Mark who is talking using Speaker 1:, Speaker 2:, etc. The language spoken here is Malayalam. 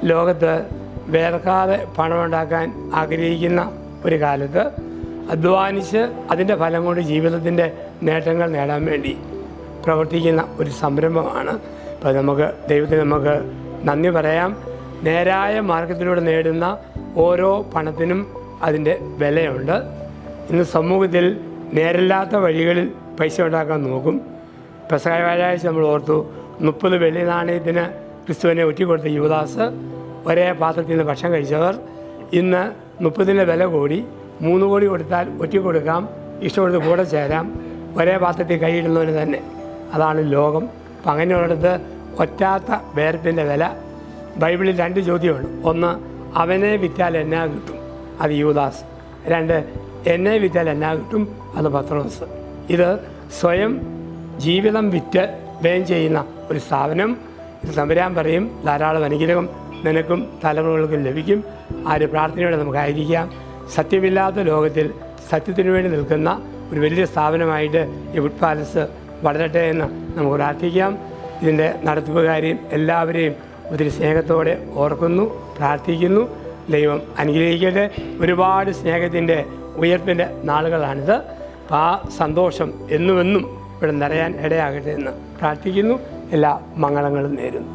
Speaker 1: ലോകത്ത് വേർക്കാതെ പണമുണ്ടാക്കാൻ ആഗ്രഹിക്കുന്ന ഒരു കാലത്ത് അധ്വാനിച്ച് അതിൻ്റെ ഫലം കൊണ്ട് ജീവിതത്തിൻ്റെ നേട്ടങ്ങൾ നേടാൻ വേണ്ടി പ്രവർത്തിക്കുന്ന ഒരു സംരംഭമാണ്. അപ്പോൾ ദൈവത്തിന് നമുക്ക് നന്ദി പറയാം. നേരായ മാർഗത്തിലൂടെ നേടുന്ന ഓരോ പണത്തിനും അതിൻ്റെ വിലയുണ്ട്. ഇന്ന് സമൂഹത്തിൽ നേരല്ലാത്ത വഴികളിൽ പൈസ ഉണ്ടാക്കാൻ നോക്കും. പെസഹ വ്യാഴാഴ്ച നമ്മൾ ഓർത്തു 30 വെള്ളി നാണയത്തിന് ക്രിസ്തുവിനെ ഒറ്റിക്കൊടുത്ത യൂദാസ്, ഒരേ പാത്രത്തിൽ നിന്ന് ഭക്ഷണം കഴിച്ചവർ. ഇന്ന് 30 വില കൂടി 3 കോടി കൊടുത്താൽ ഒറ്റിക്കൊടുക്കാം, ഇഷ്ടപ്പെടുത്ത് കൂടെ ചേരാം, ഒരേ പാത്രത്തിൽ കൈയിടുന്നവന് തന്നെ. അതാണ് ലോകം. അപ്പം അങ്ങനെയുള്ളിടത്ത് ഒറ്റാത്ത വേർപ്പിൻ്റെ വില. ബൈബിളിൽ 2 ചോദ്യമുണ്ട്. ഒന്ന്, അവനെ വിറ്റാൽ എന്നാ കിട്ടും? അത് യൂദാസ്. 2, എന്നെ വിറ്റാൽ എന്നാ കിട്ടും? അത് പത്രോസ്. ഇത് സ്വയം ജീവിതം വിറ്റ് വ്യയം ചെയ്യുന്ന ഒരു സ്ഥാപനം. ഇത് തമ്പുരാൻ പറയും, ധാരാളം അനുഗ്രഹം നിനക്കും തലമുറകൾക്കും ലഭിക്കും. ആ ഒരു പ്രാർത്ഥനയോടെ നമുക്കായിരിക്കാം. സത്യമില്ലാത്ത ലോകത്തിൽ സത്യത്തിന് വേണ്ടി നിൽക്കുന്ന ഒരു വലിയ സ്ഥാപനമായിട്ട് ഈ വുഡ് പാലസ് വളരട്ടെ എന്ന് നമുക്ക് പ്രാർത്ഥിക്കാം. ഇതിൻ്റെ നടത്തിപ്പുകാരെയും എല്ലാവരെയും ഒത്തിരി സ്നേഹത്തോടെ ഓർക്കുന്നു, പ്രാർത്ഥിക്കുന്നു. ദൈവം അനുഗ്രഹിക്കട്ടെ. ഒരുപാട് സ്നേഹത്തിൻ്റെ ഉയർപ്പിൻ്റെ നാളുകളാണിത്. അപ്പോൾ ആ സന്തോഷം എന്നുമെന്നും ഇവിടെ നിറയാൻ ഇടയാകട്ടെ എന്ന് പ്രാർത്ഥിക്കുന്നു. എല്ലാ മംഗളങ്ങളും നേരുന്നു.